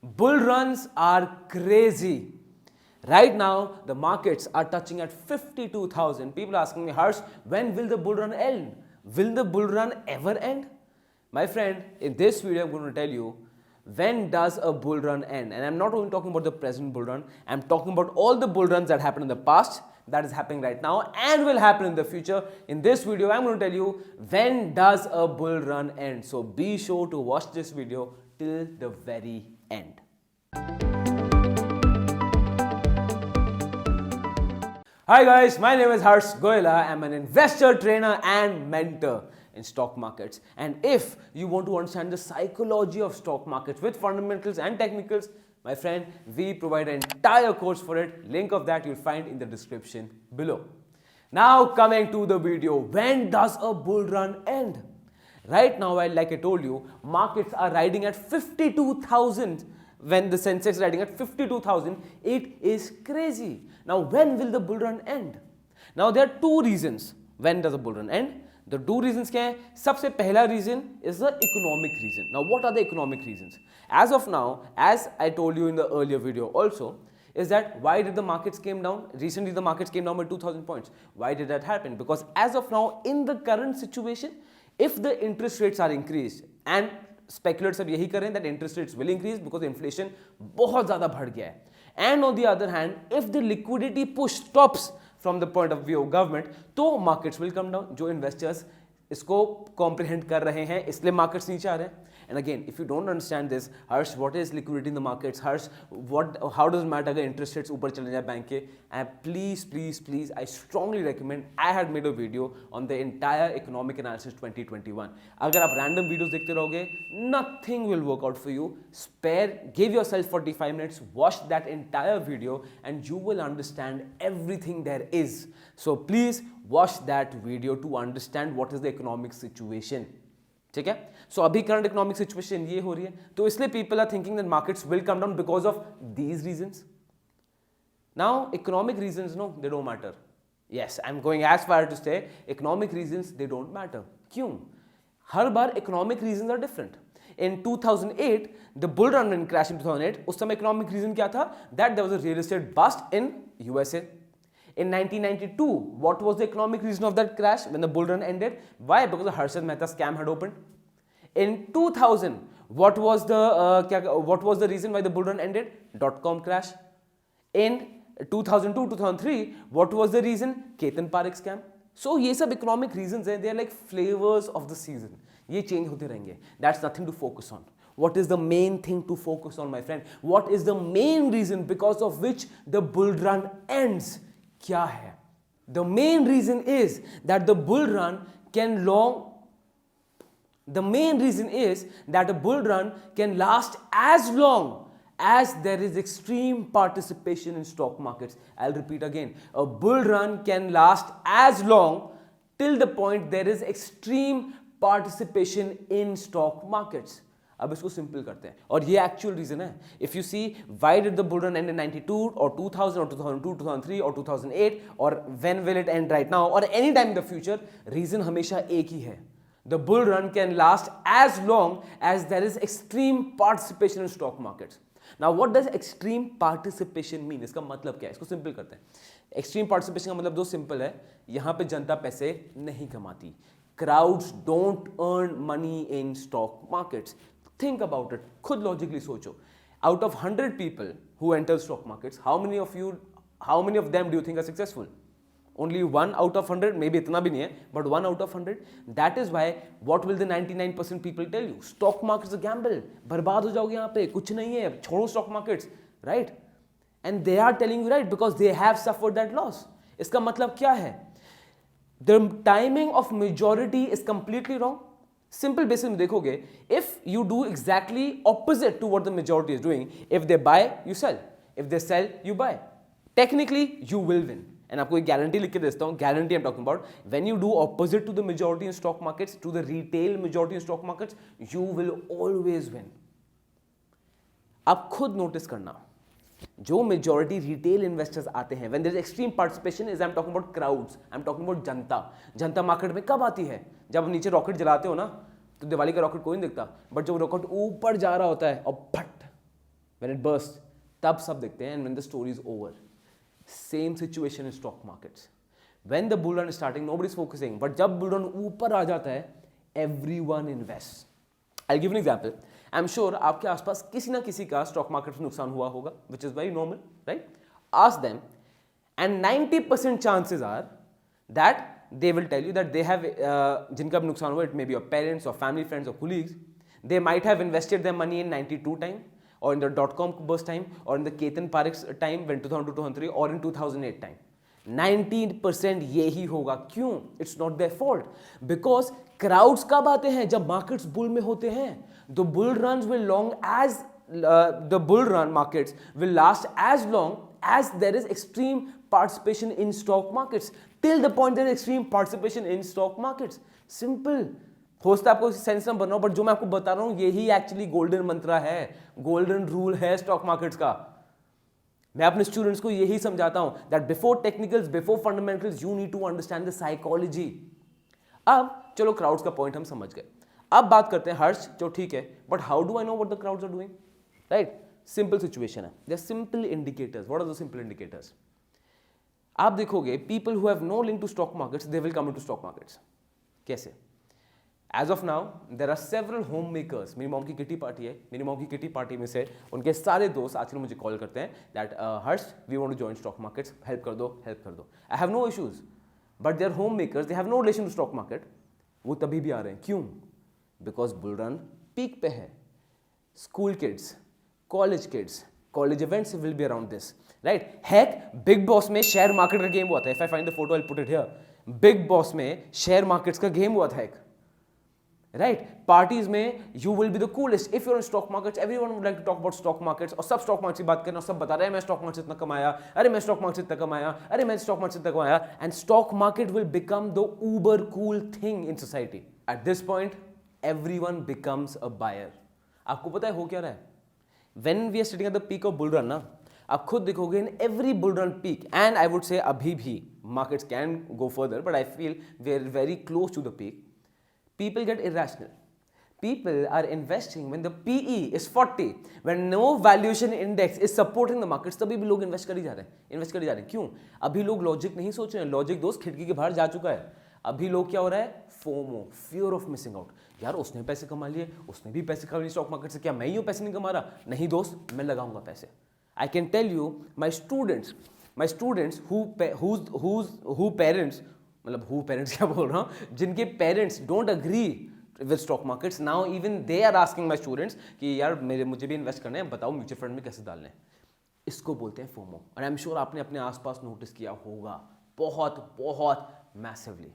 Bull runs are crazy. Right now, the markets are touching at 52,000. People are asking me, Harsh, when will the bull run end? Will the bull run ever end? My friend, in this video, I'm going to tell you when does a bull run end? And I'm not only talking about the present bull run, I'm talking about all the bull runs that happened in the past, that is happening right now, and will happen in the future. In this video, I'm going to tell you when does a bull run end. So be sure to watch this video till the very end. Hi guys, my name is Harsh Goyala. I'm an investor, trainer and mentor in stock markets. And if you want to understand the psychology of stock markets with fundamentals and technicals, my friend, we provide an entire course for it. Link of that you'll find in the description below. Now coming to the video, when does a bull run end? Right now, like I told you, markets are riding at 52,000. When the Sensex is riding at 52,000, it is crazy. Now, when will the bull run end? Now, there are two reasons when does a bull run end. The two reasons क्या है? सबसे पहला reason is the economic reason. Now, what are the economic reasons? As of now, as I told you in the earlier video also, is that why did the markets came down? Recently, the markets came down by 2,000 points. Why did that happen? Because as of now, in the current situation, if the interest rates are increased and speculators अब यही करें that interest rates will increase because inflation बहुत ज़्यादा बढ़ गया है. And on the other hand, if the liquidity push stops from the point of view of government, तो markets will come down. जो investors इसको comprehend कर रहे हैं, इसलिए markets नीचे आ रहे हैं. And again, if you don't understand this, Harsh, what is liquidity in the markets? Harsh, how does it matter अगर interest rates ऊपर चले जाए बैंक के? And please, I strongly recommend. I had made a video on the entire economic analysis 2021. अगर आप random videos देखते रहोगे, nothing will work out for you. Give yourself 45 minutes, watch that entire video, and you will understand everything there is. So please watch that video to understand what is the economic situation. ठीक है. सो अभी current economic situation ये हो रही है, तो इसलिए people are thinking that markets will come down because of these reasons. Now economic reasons no they don't matter. Yes, I am going as far to say economic reasons they don't matter. क्यों? हर बार economic reasons are different. In 2008, the bull run when crashed in 2008, उस समय economic region क्या था? That there was a real estate bust in USA. In 1992, what was the economic reason of that crash when the bull run ended? Why? Because the Harshad Mehta scam had opened. In 2000, what was the reason why the bull run ended? .com crash. In 2002, 2003, what was the reason? Ketan Parekh scam. So ये सब economic reasons हैं. They are like flavors of the season. ये change होते रहेंगे. That's nothing to focus on. What is the main thing to focus on, my friend? What is the main reason because of which the bull run ends? क्या है? The main reason is that the bull run can last as long as there is extreme participation in stock markets. I'll repeat again. A bull run can last as long till the point there is extreme participation in stock markets. अब इसको simple करते हैं और ये actual reason है. If you see why did the bull run end in 92 और 2000 और 2002, 2003 और 2008 और when will it end right now और any time in the future, reason हमेशा एक ही है. The bull run can last as long as there is extreme participation in stock markets. Now what does extreme participation mean? इसका मतलब क्या है? इसको सिंपल करते हैं. एक्सट्रीम पार्टिसिपेशन का मतलब दो सिंपल है. यहां पे जनता पैसे नहीं कमाती. Crowds don't earn money in stock markets. Think about it. खुद logically सोचो. Out of 100 people who enter stock markets, how many of them do you think are successful? Only 1 out of 100. Maybe इतना भी नहीं है, but 1 out of 100. That is why what will the 99% people tell you? Stock market is a gamble. बर्बाद हो जाओगे यहाँ पे. कुछ नहीं है. छोड़ो stock markets, right? And they are telling you right because they have suffered that loss. इसका मतलब क्या है? The timing of majority is completely wrong. Simple basis में देखोगे, if you do exactly opposite to what the majority is doing, if they buy, you sell. If they sell, you buy. Technically, you will win. And आपको एक guarantee लिख के देता हूँ. Guarantee I'm talking about. When you do opposite to the majority in stock markets, to the retail majority in stock markets, you will always win. आप खुद notice करना. जो मेजॉरिटी रिटेल इन्वेस्टर्स आते हैं, when there is extreme participation, is I am talking about crowds, I am talking about जनता. जनता market में कब आती है? जब नीचे रॉकेट जलाते हो ना, तो दिवाली का रॉकेट कोई नहीं दिखता, बट जब रॉकेट ऊपर जा रहा होता है और फट, when it bursts, तब सब देखते हैं, and when the story is over. Same situation in stock markets. When the bull run is starting, nobody is focusing, but जब bull run ऊपर आ जाता है, everyone invests. I'll give an example. I'm sure आपके आसपास किसी ना किसी का स्टॉक मार्केट में नुकसान हुआ होगा, which is very normal, right? Ask them, and 90% chances are that they will tell you that they have जिनका भी नुकसान हुआ, it may be your parents or family, friends or colleagues, they might have invested their money in 92 time, or in the dot-com burst time, or in the Ketan Parekh's time when 2002 to 2003, or in 2008 time. 19% यही होगा. क्यों? It's not their fault. Because crowds कब आते हैं? जब markets bull में होते हैं. The bull runs will long as the bull run markets will last as long as there is extreme participation in stock markets. Till the point there is extreme participation in stock markets. Simple. हो सकता है आपको sense ना बनाओ, but जो मैं आपको बता रहा हूं यही एक्चुअली गोल्डन मंत्रा है, गोल्डन रूल है स्टॉक मार्केट्स का. मैं अपने स्टूडेंट्स को यही समझाता हूं that before technicals, before fundamentals, you need to understand the psychology. अब चलो क्राउड्स का पॉइंट हम समझ गए. अब बात करते हैं हर्ष, जो ठीक है, but how do I know what the crowds are doing? Right, simple situation है. There are simple indicators. What are the simple indicators? आप देखोगे people who have no link to stock markets, they will come into stock markets. कैसे? As of now, there are several homemakers. मेरी mom की kitty party है. मेरी mom की kitty party में से उनके सारे दोस्त आजकल मुझे कॉल करते हैं that Harsh, we want to join stock markets, help कर दो, हेल्प कर दो. I have no issues, but they are home makers, they have no relation to stock market. वो तभी भी आ रहे हैं. क्यों? बिकॉज बुल रन पीक पे है. School kids, college events will be around this, right? हैक बिग बॉस में शेयर मार्केट का गेम हुआ था. If I find the photo I will put it here. Bigg Boss में शेयर मार्केट्स का गेम हुआ था एक. राइट, पार्टीज में you will be the coolest. If your in stock markets, everyone would like to talk about stock markets, और सब stock market की बात करना, सब बता रहे हैं मैं स्टॉक मार्केट से इतना कमाया, अरे मैं स्टॉक मार्केट से इतना कमाया, अरे मैं स्टॉक मार्केट से इतना कमाया. And stock market will become the uber cool thing in society. At this point everyone becomes a buyer. आपको पता है हो क्या रहा है? When we are sitting at the peak of bull run ना, आप खुद देखोगे in every bull run peak, and I would say अभी भी markets can go further, but I feel we are very close to the peak. People get irrational. People are investing when the PE is 40, when no valuation index is supporting the markets. तभी भी लोग invest कर ही जा रहे हैं. क्यों? अभी लोग लॉजिक नहीं सोच रहे हैं. लॉजिक दोस्त खिड़की के बाहर जा चुका है. अभी लोग क्या हो रहा है? FOMO, fear of missing out. यार उसने पैसे कमा लिए, उसने भी पैसे कमा लिए स्टॉक मार्केट से, क्या मैं ही पैसे नहीं कमा रहा? नहीं दोस्त, मैं लगाऊंगा पैसे. I can tell you my students who parents, मतलब हु पेरेंट्स क्या बोल रहा हूँ, जिनके parents don't agree with stock markets, now even they are asking my students कि यार मुझे भी इन्वेस्ट करना है, बताओ म्यूचुअल फंड में कैसे डालने हैं. इसको बोलते हैं फोमो. और आई एम श्योर आपने अपने आसपास नोटिस किया होगा बहुत मैसिवली.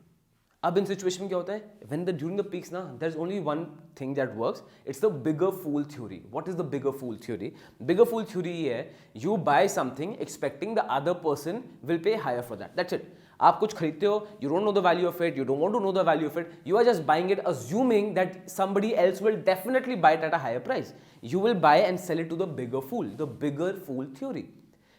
अब इन सिचुएशन में क्या होता है? When the during the peaks ना, there is only one thing that works. It's the bigger fool theory. What is the bigger fool theory? Bigger fool theory ये है, you buy something expecting the other person will pay higher for that. That's it. आप कुछ खरीदते हो, you don't know the value of it, you don't want to know the value of it, you are just buying it assuming that somebody else will definitely buy it at a higher price. You will buy and sell it to the bigger fool theory.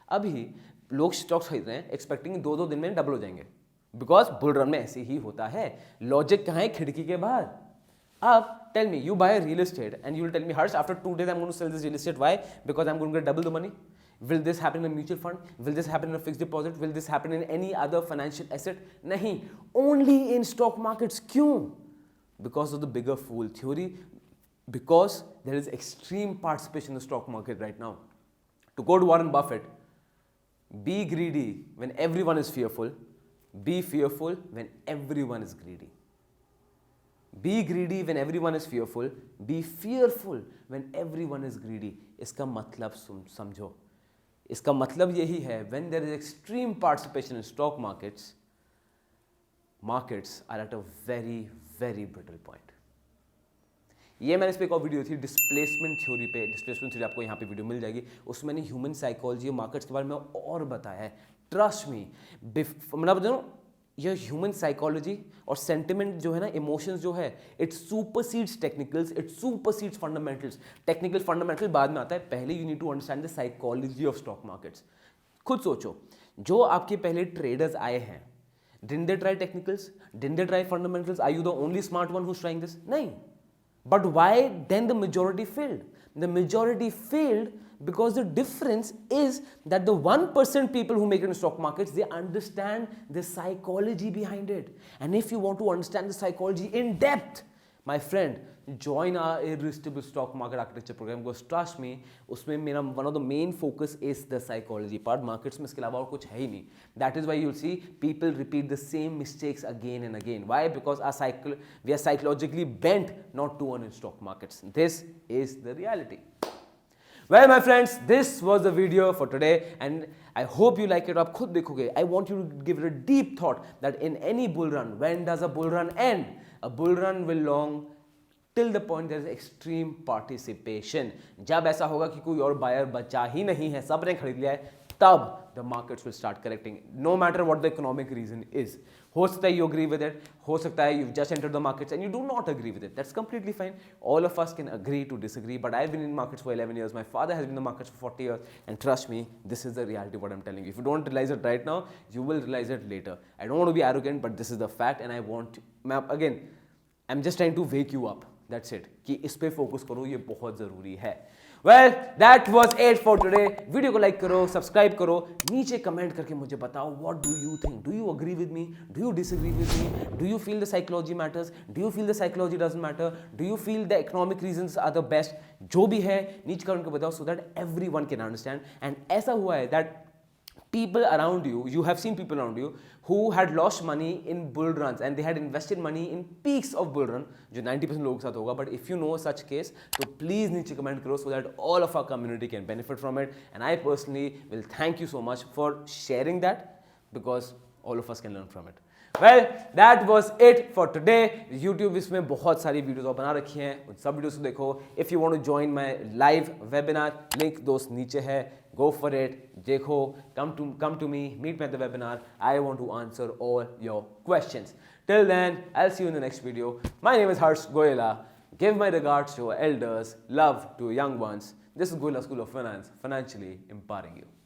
अभी लोग stocks खरीद रहे हैं expecting 2 दिन में double हो जाएंगे, because bull run में ऐसे ही होता है. लॉजिक कहाँ है? खिड़की के बाहर. अब tell me, you buy real estate and you will tell me Harsh, after 2 days I am going to sell this real estate. Why? Because I am going to get double the money. Will this happen in a mutual fund? Will this happen in a fixed deposit? Will this happen in any other financial asset? नहीं, only in stock markets. क्यों? Because of the bigger fool theory. Because there is extreme participation in the stock market right now. To quote Warren Buffett, be greedy when everyone is fearful. Be fearful when everyone is greedy. Be greedy when everyone is fearful. Be fearful when everyone is greedy. इसका मतलब समझो. इसका मतलब यही है, when there is extreme participation in stock markets, markets are at a very very brittle point. ये मैंने इस पे एक और वीडियो थी डिस्प्लेसमेंट थ्योरी पे. डिस्प्लेसमेंट थ्योरी आपको यहाँ पे वीडियो मिल जाएगी. उसमें मैंने ह्यूमन साइकोलॉजी और मार्केट्स के बारे में और बताया है. ट्रस्ट मी, मतलब ये ह्यूमन साइकोलॉजी और सेंटिमेंट जो है ना, इमोशंस जो है, it supersedes technicals, it supersedes fundamentals. Technical fundamental बाद में आता है, पहले you need to understand the psychology of stock markets. खुद सोचो, जो आपके पहले ट्रेडर्स आए हैं, didn't they try technicals? Didn't they try fundamentals? Are you the only smart one who's trying this? नहीं. But why then the majority failed? The majority failed because the difference is that the 1% people who make it in stock markets, they understand the psychology behind it. And if you want to understand the psychology in depth, my friend, join our irresistible stock market architecture program, because trust me, उसमें मेरा one of the main focus is the psychology part. Markets में इसके अलावा और कुछ है ही नहीं. That is why you'll see people repeat the same mistakes again and again. Why? Because we are psychologically bent not to earn in stock markets. This is the reality. Well, my friends, this was the video for today, and I hope you like it. आप खुद देखोगे. I want you to give it a deep thought that in any bull run, when does a bull run end? A bull run will long till the point there is extreme participation. जब ऐसा होगा कि कोई और buyer बचा ही नहीं है, सब ने खरीद लिया है, तब the markets will start correcting, no matter what the economic reason is. हो सकता है you agree with it, हो सकता है you've just entered the markets and you do not agree with it. That's completely fine. All of us can agree to disagree, but I've been in markets for 11 years. My father has been in the markets for 40 years, and trust me, this is the reality what I'm telling you. If you don't realize it right now, you will realize it later. I don't want to be arrogant, but this is the fact, and I want, again, I'm just trying to wake you up. That's it. कि इस पे focus करो, ये बहुत ज़रूरी है. Well, that was it for today. Video को like करो, सब्सक्राइब करो, नीचे कमेंट करके मुझे बताओ what do you think? Do you agree with me? Do you disagree with me? Do you feel the psychology matters? Do you feel the psychology doesn't matter? Do you feel the economic reasons are the best? जो भी है नीचे comment करके बताओ, so that everyone can understand. And ऐसा हुआ है that people around you, you have seen people around you who had lost money in bull runs and they had invested money in peaks of bull run, जो 90% लोगों के साथ होगा. But if you know such case, तो please नीचे comment करो so that all of our community can benefit from it. And I personally will thank you so much for sharing that, because all of us can learn from it. Well, that was it for today. YouTube इसमें बहुत सारी videos और बना रखी हैं, उन सब videos को देखो. If you want to join my live webinar, link दोस्त नीचे है. Go for it. देखो, come to me, meet me at the webinar. I want to answer all your questions. Till then, I'll see you in the next video. My name is Harsh Goyala. Give my regards to your elders. Love to young ones. This is Goyala School of Finance, financially empowering you.